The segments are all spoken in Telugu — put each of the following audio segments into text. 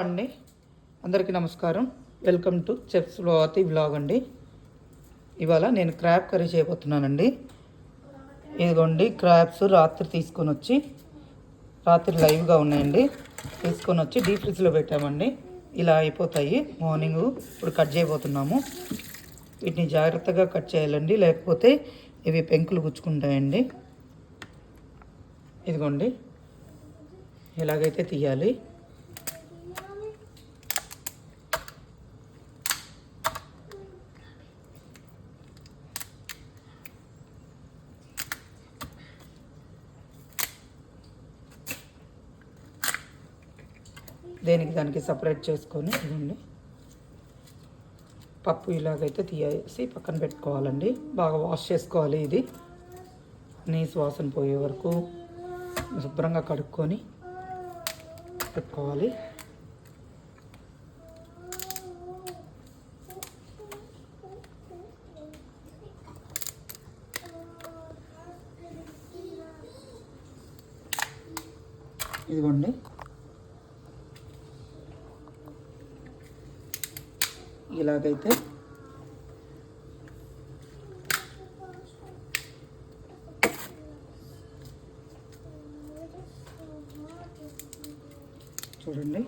అండి అందరికీ నమస్కారం. Welcome to chef Swathi vlog అండి. ఇవాళ నేను క్రాబ్ కర్రీ చేయబోతున్నానండి. ఇదిగోండి క్రాబ్స్ రాత్రి లైవ్గా ఉన్నాయండి. తీసుకొని వచ్చి డీప్ ఫ్రిడ్జ్లో పెట్టామండి. ఇలా అయిపోతాయి మార్నింగ్. ఇప్పుడు కట్ చేయబోతున్నాము. వీటిని జాగ్రత్తగా కట్ చేయాలండి, లేకపోతే ఇవి పెంకులు గుచ్చుకుంటాయండి. ఇదిగోండి ఇలాగైతే తీయాలి. దానికి సపరేట్ చేసుకొని ఇవ్వండి. పప్పు ఇలాగైతే తీసేసి పక్కన పెట్టుకోవాలండి. బాగా వాష్ చేసుకోవాలి. ఇది నీసు వాసన పోయే వరకు శుభ్రంగా కడుక్కొని పెట్టుకోవాలి. ఇదిగోండి ఇలాగైతే చూడండి,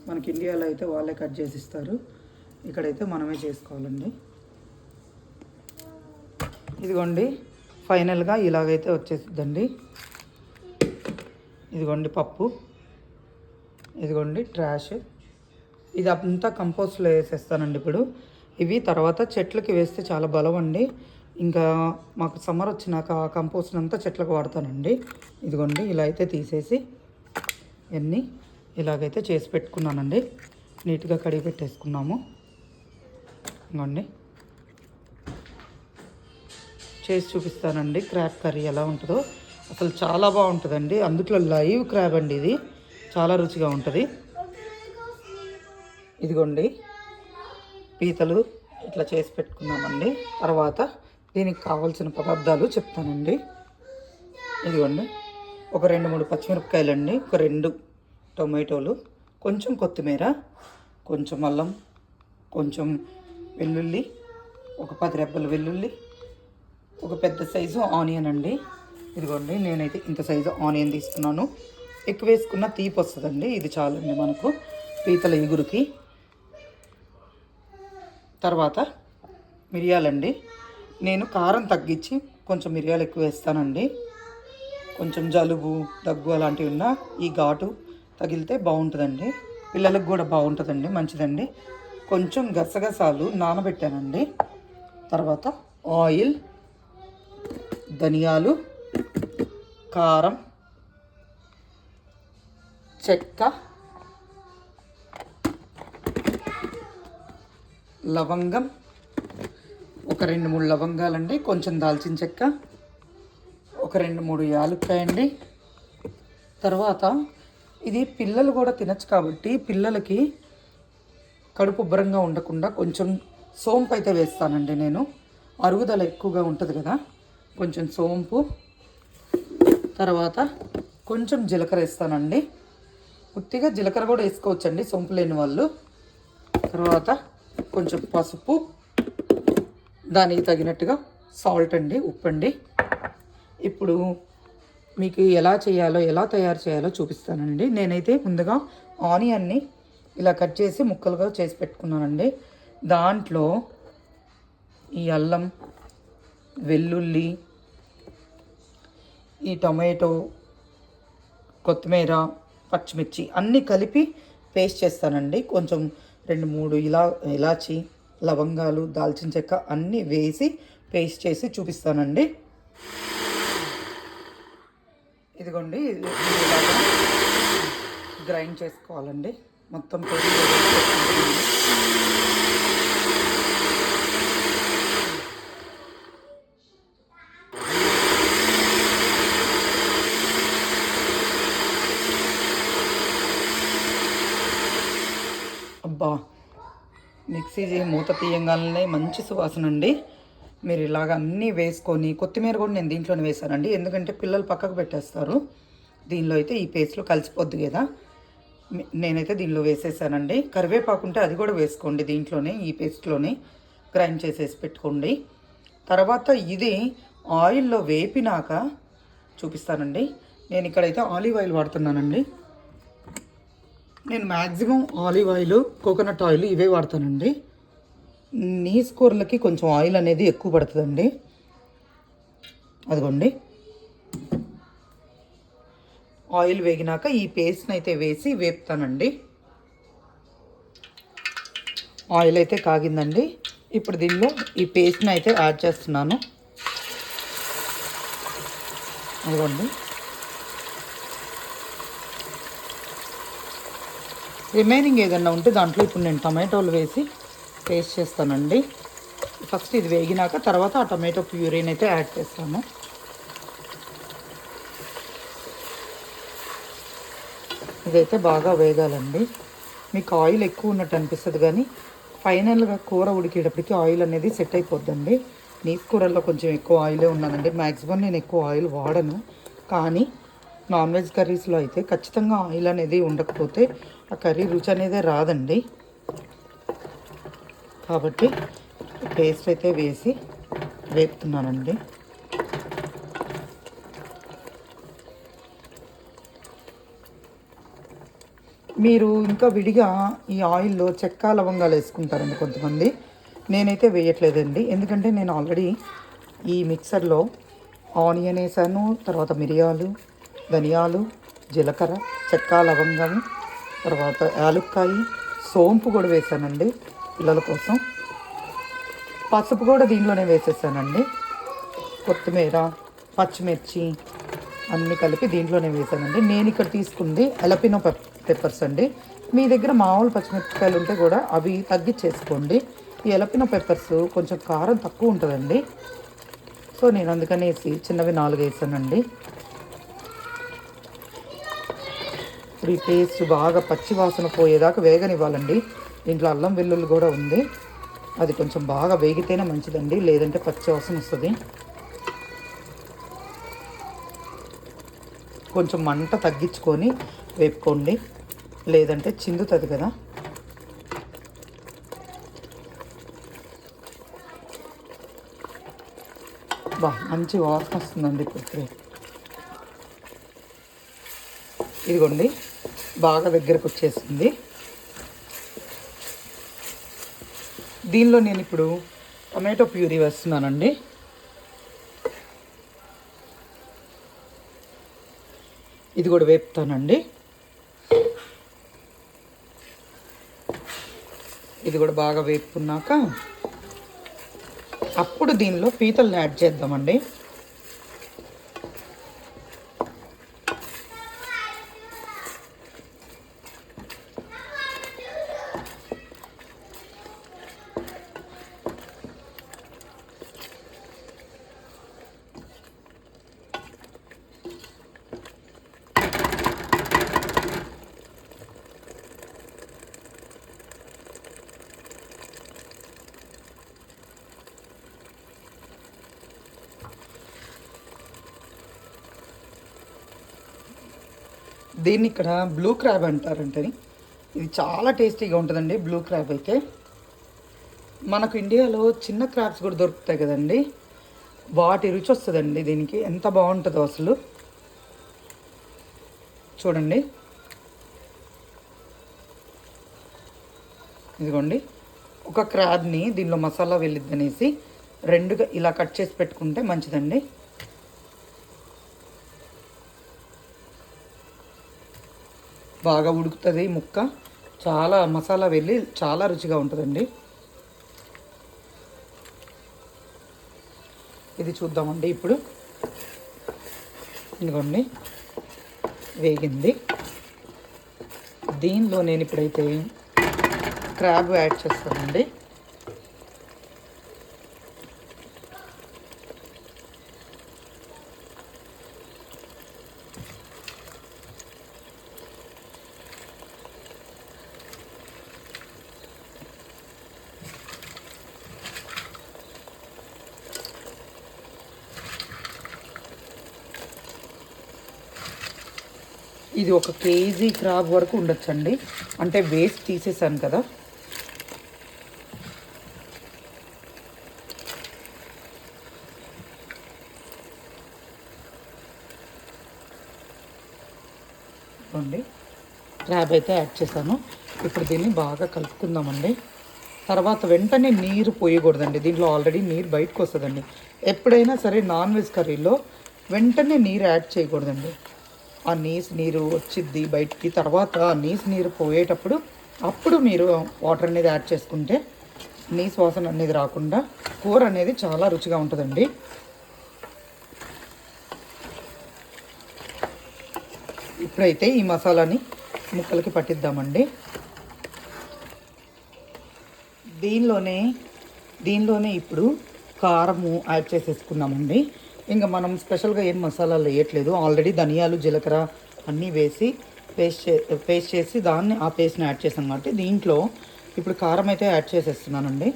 మనకి ఇండియాలో అయితే వాళ్ళే కట్ చేసి ఇస్తారు. ఇక్కడైతే మనమే చేసుకోవాలండి. ఇదిగోండి ఫైనల్గా ఇలాగైతే వచ్చేసిద్దండి. ఇదిగోండి పప్పు, ఇదిగోండి ట్రాష్. ఇది అంతా కంపోస్ట్లో వేసేస్తానండి. ఇప్పుడు ఇవి తర్వాత చెట్లకి వేస్తే చాలా బలం అండి. ఇంకా మాకు సమ్మర్ వచ్చినాక ఆ కంపోస్ట్ అంతా చెట్లకు వాడతానండి. ఇదిగోండి ఇలా అయితే తీసేసి ఇవన్నీ ఇలాగైతే చేసి పెట్టుకున్నానండి. నీట్గా కడిగి పెట్టేసుకున్నాము. ఇదిగోండి చేసి చూపిస్తానండి క్రాబ్ కర్రీ ఎలా ఉంటుందో. అసలు చాలా బాగుంటుందండి. అందుట్లో లైవ్ క్రాబ్ అండి. ఇది చాలా రుచిగా ఉంటుంది. ఇదిగోండి పీతలు ఇట్లా చేసి పెట్టుకున్నామండి. తర్వాత దీనికి కావాల్సిన పదార్థాలు చెప్తానండి. ఇదిగోండి ఒక 2-3 పచ్చిమిరపకాయలండి, ఒక 2 టొమాటోలు, కొంచెం కొత్తిమీర, కొంచెం అల్లం, కొంచెం వెల్లుల్లి, ఒక 10 రెబ్బల వెల్లుల్లి, ఒక పెద్ద సైజు ఆనియన్ అండి. ఇదిగోండి నేనైతే ఇంత సైజు ఆనియన్ తీసుకున్నాను. ఎక్కువ వేసుకున్న తీపి వస్తుందండి. ఇది చాలండి మనకు పీతల ఇగురికి. తర్వాత మిరియాలండి. నేను కారం తగ్గించి కొంచెం మిరియాలు ఎక్కువ వేస్తానండి. కొంచెం జలుబు దగ్గు అలాంటివి ఉన్నా ఈ ఘాటు తగిలితే బాగుంటుందండి. పిల్లలకు కూడా బాగుంటుందండి, మంచిదండి. కొంచెం గసగసాలు నానబెట్టానండి. తర్వాత ఆయిల్, ధనియాలు, కారం, చెక్క, లవంగం, ఒక 2-3 లవంగాలండి, కొంచెం దాల్చిన చెక్క, ఒక 2-3 యాలక్కాయ అండి. తర్వాత ఇది పిల్లలు కూడా తినచ్చు కాబట్టి పిల్లలకి కడుపు ఉబ్బరంగా ఉండకుండా కొంచెం సోంపు అయితే వేస్తానండి. నేను అరుగుదల ఎక్కువగా ఉంటుంది కదా, కొంచెం సోంపు. తర్వాత కొంచెం జీలకర్ర వేస్తానండి. ఉత్తిగా జీలకర్ర కూడా వేసుకోవచ్చండి సోంపు లేని వాళ్ళు. తర్వాత కొంచెం పసుపు, దానికి తగినట్టుగా సాల్ట్ అండి, ఉప్పు అండి. ఇప్పుడు మీకు ఎలా తయారు చేయాలో చూపిస్తానండి. నేనైతే ముందుగా ఆనియన్ని ఇలా కట్ చేసి ముక్కలుగా చేసి పెట్టుకున్నానండి. దాంట్లో ఈ అల్లం, వెల్లుల్లి, ఈ టొమాటో, కొత్తిమీర, పచ్చిమిర్చి అన్నీ కలిపి పేస్ట్ చేస్తానండి. కొంచెం 2-3 ఇలాచి, లవంగాలు, దాల్చిన చెక్క అన్నీ వేసి పేస్ట్ చేసి చూపిస్తానండి. ఇదిగోండి ఇలాగా గ్రైండ్ చేసుకోవాలండి. మొత్తం అబ్బా మిక్సీ మూత తీయంగానే మంచి సువాసన అండి. మీరు ఇలాగ అన్నీ వేసుకొని, కొత్తిమీర కూడా నేను దీంట్లోనే వేసానండి, ఎందుకంటే పిల్లలు పక్కకు పెట్టేస్తారు. దీనిలో అయితే ఈ పేస్ట్లో కలిసిపోద్ది కదా. నేనైతే దీనిలో వేసేసానండి. కరివేపాకు ఉంటే అది కూడా వేసుకోండి, దీంట్లోనే ఈ పేస్ట్లోనే గ్రైండ్ చేసేసి పెట్టుకోండి. తర్వాత ఇది ఆయిల్లో వేపినాక చూపిస్తానండి. నేను ఇక్కడైతే ఆలివ్ ఆయిల్ వాడుతున్నానండి. నేను maximum olive oil, coconut oil ఇవే వాడతానండి. నీస్ కూరలకి కొంచెం ఆయిల్ అనేది ఎక్కువ పడుతుందండి. అదిగోండి, ఆయిల్ వేగినాక ఈ పేస్ట్ని అయితే వేసి వేపుతానండి. ఆయిల్ అయితే కాగిందండి. ఇప్పుడు దీనిలో ఈ పేస్ట్ని అయితే యాడ్ చేస్తున్నాను. అదిగోండి, రిమైనింగ్ ఏదన్నా ఉంటే దాంట్లో ఇప్పుడు నేను టమాటోలు వేసి పేస్ట్ చేస్తానండి. ఫస్ట్ ఇది వేగినాక తర్వాత ఆ టమాటో ప్యూరీని అయితే యాడ్ చేస్తాను. ఇదైతే బాగా వేగాలండి. మీకు ఆయిల్ ఎక్కువ ఉన్నట్టు అనిపిస్తుంది, కానీ ఫైనల్గా కూర ఉడికేటప్పటికి ఆయిల్ అనేది సెట్ అయిపోద్దండి. నీస్ కూరల్లో కొంచెం ఎక్కువ ఆయిలే ఉన్నానండి. మ్యాక్సిమం నేను ఎక్కువ ఆయిల్ వాడను, కానీ నాన్ వెజ్ కర్రీస్లో అయితే ఖచ్చితంగా ఆయిల్ అనేది ఉండకపోతే ఆ కర్రీ రుచి అనేది రాదండి. కాబట్టి పేస్ట్ అయితే వేసి వేపుతున్నానండి. మీరు ఇంకా విడిగా ఈ ఆయిల్లో చెక్క లవంగాలు వేసుకుంటారండి కొంతమంది. నేనైతే వేయట్లేదండి, ఎందుకంటే నేను ఆల్రెడీ ఈ మిక్సర్లో ఆనియన్ వేసాను, తర్వాత మిరియాలు, ధనియాలు, జీలకర్ర, చెక్క లవంగం, తర్వాత యాలుక్కాయి, సోంపు కూడా వేసానండి పిల్లల కోసం. పసుపు కూడా దీనిలోనే వేసేసానండి. కొత్తిమీర, పచ్చిమిర్చి అన్నీ కలిపి దీంట్లోనే వేసానండి. నేను ఇక్కడ తీసుకుంది అలపినో పెప్పర్స్ అండి. మీ దగ్గర మామూలు పచ్చిమిరపకాయలు ఉంటే కూడా అవి తగ్గించేసుకోండి. ఈ అలపినో పెప్పర్స్ కొంచెం కారం తక్కువ ఉంటుందండి, సో నేను అందుకనేసి చిన్నవి 4 వేసానండి. ఇప్పుడు ఈ పేస్ట్ బాగా పచ్చి వాసన పోయేదాకా వేగనివ్వాలండి. దీంట్లో అల్లం వెల్లుల్లి కూడా ఉంది, అది కొంచెం బాగా వేగితేనే మంచిదండి, లేదంటే పచ్చి వాసన వస్తుంది. కొంచెం మంట తగ్గించుకొని వేపుకోండి, లేదంటే చిందుతుంది కదా. మంచి వాసన వస్తుందండి ఇప్పుడు. ఇదిగోండి, బాగా దగ్గరకు వచ్చేసింది. దీనిలో నేను ఇప్పుడు టమాటో ప్యూరీ వేస్తున్నానండి. ఇది కూడా వేపుతానండి. ఇది కూడా బాగా వేపుకున్నాక అప్పుడు దీనిలో పీతలను యాడ్ చేద్దామండి. దీన్ని ఇక్కడ బ్లూ క్రాబ్ అంటారంటని. ఇది చాలా టేస్టీగా ఉంటుందండి. బ్లూ క్రాబ్ అయితే మనకు ఇండియాలో చిన్న క్రాబ్స్ కూడా దొరుకుతాయి కదండి, వాటి రుచి వస్తుందండి దీనికి. ఎంత బాగుంటుందో అసలు చూడండి. ఇదిగోండి, ఒక క్రాబ్ని దీనిలో మసాలా వెళ్ళిద్దనేసి 2గా ఇలా కట్ చేసి పెట్టుకుంటే మంచిదండి. బాగా ఉడుకుతుంది ముక్క, చాలా మసాలా వెళ్ళి చాలా రుచిగా ఉంటుందండి. ఇది చూద్దామండి ఇప్పుడు. ఇదిగోండి, వేగింది. దీనిలో నేను ఇప్పుడైతే క్రాబ్ యాడ్ చేస్తానండి. ఈ ఇది 1 కేజీ క్రాబ్ వరకు ఉండొచ్చండి. అంటే వేస్ట్ తీసేసాను కదా. క్రాబ్ అయితే యాడ్ చేశాను. ఇప్పుడు దీన్ని బాగా కలుపుకుందామండి. తర్వాత వెంటనే నీరు పోయకూడదండి. దీంట్లో ఆల్రెడీ నీరు బయటకు వస్తుందండి. ఎప్పుడైనా సరే నాన్ వెజ్ కర్రీలో వెంటనే నీరు యాడ్ చేయకూడదండి. ఆ నీరు వచ్చిద్ది బయటికి. తర్వాత ఆ నీరు పోయేటప్పుడు అప్పుడు మీరు వాటర్ అనేది యాడ్ చేసుకుంటే వాసన అనేది రాకుండా కూర అనేది చాలా రుచిగా ఉంటుందండి. ఇప్పుడైతే ఈ మసాలాని ముక్కలకి పట్టిద్దామండి. దీనిలోనే ఇప్పుడు కారము యాడ్ చేసేసుకున్నామండి. ఇంకా మనం స్పెషల్గా ఏం మసాలాలు వేయట్లేదు. ఆల్రెడీ ధనియాలు జీలకర్ర అన్నీ వేసి పేస్ట్ చేసి దాన్ని ఆ పేస్ట్ని యాడ్ చేసాం కాబట్టి దీంట్లో ఇప్పుడు కారం అయితే యాడ్ చేసేస్తున్నానండి.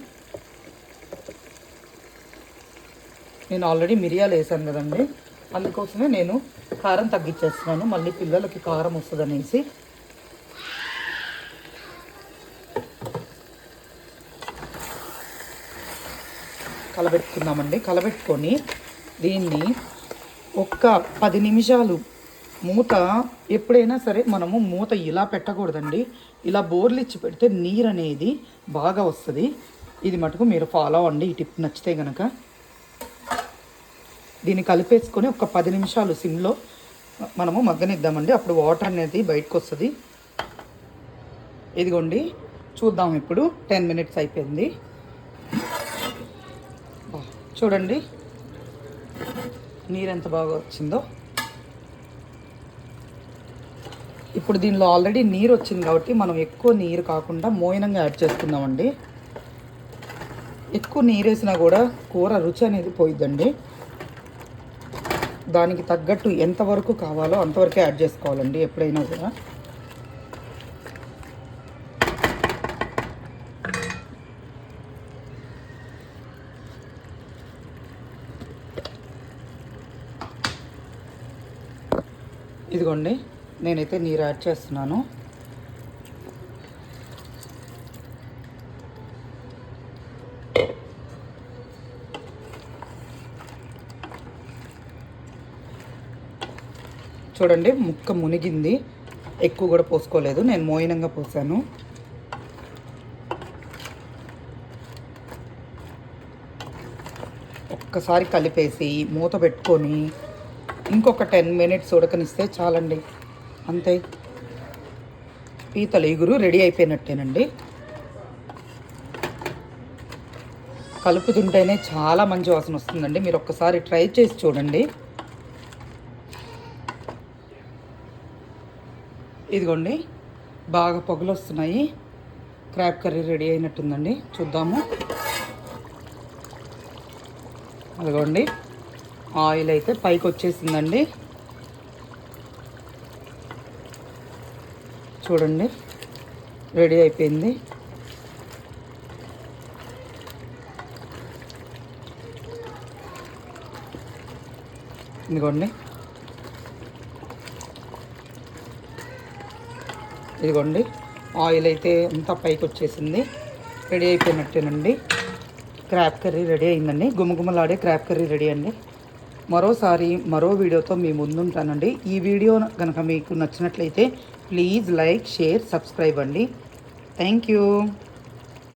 నేను ఆల్రెడీ మిరియాలు వేసాను కదండి, అందుకోసమే నేను కారం తగ్గించేస్తున్నాను. మళ్ళీ పిల్లలకి కారం వస్తుందనేసి. కలబెట్టుకుందామండి. కలబెట్టుకొని దీన్ని 10 నిమిషాలు మూత, ఎప్పుడైనా సరే మనము మూత ఇలా పెట్టకూడదండి. ఇలా బోర్లు ఇచ్చి పెడితే నీరు అనేది బాగా వస్తుంది. ఇది మటుకు మీరు ఫాలో అవ్వండి, ఈ టిప్ నచ్చితే కనుక. దీన్ని కలిపేసుకొని 10 నిమిషాలు సిమ్లో మనము మగ్గనిద్దామండి. అప్పుడు వాటర్ అనేది బయటకు వస్తుంది. ఇదిగోండి చూద్దాం. ఇప్పుడు 10 మినిట్స్ అయిపోయింది. చూడండి నీరు ఎంత బాగా వచ్చిందో. ఇప్పుడు దీనిలో ఆల్రెడీ నీరు వచ్చింది కాబట్టి మనం ఎక్కువ నీరు కాకుండా మోయనంగా యాడ్ చేసుకుందామండి. ఎక్కువ నీరు వేసినా కూడా కూర రుచి అనేది పోయిద్దండి. దానికి తగ్గట్టు ఎంతవరకు కావాలో అంతవరకే యాడ్ చేసుకోవాలండి ఎప్పుడైనా కూడా. ఇదిగోండి నేనైతే నీరు యాడ్ చేస్తున్నాను. చూడండి ముక్క మునిగింది. ఎక్కువ కూడా పోసుకోలేదు, నేను మోయినంగా పోసాను. ఒక్కసారి కలిపేసి మూత పెట్టుకొని ఇంకొక 10 మినిట్స్ ఉడకనిస్తే చాలండి. అంతే, పీతల ఇగురు రెడీ అయిపోయినట్టేనండి. కలుపుతుంటేనే చాలా మంచి వాసన వస్తుందండి. మీరు ఒక్కసారి ట్రై చేసి చూడండి. ఇదిగోండి బాగా పొగలు వస్తున్నాయి. క్రాబ్ కర్రీ రెడీ అయినట్టుందండి. చూద్దాము. అదిగోండి ఆయిల్ అయితే పైకి వచ్చేసిందండి. చూడండి రెడీ అయిపోయింది. ఇదిగోండి ఆయిల్ అయితే అంతా పైకి వచ్చేసింది. రెడీ అయిపోయినట్టేనండి. క్రాబ్ కర్రీ రెడీ అయిందండి. గుమగుమలాడే క్రాబ్ కర్రీ రెడీ అండి. మరోసారి మరో వీడియోతో మీ ముందుంటానండి. ఈ వీడియో కనుక మీకు నచ్చినట్లయితే ప్లీజ్ లైక్, షేర్, సబ్స్క్రైబ్ అండి. Thank you.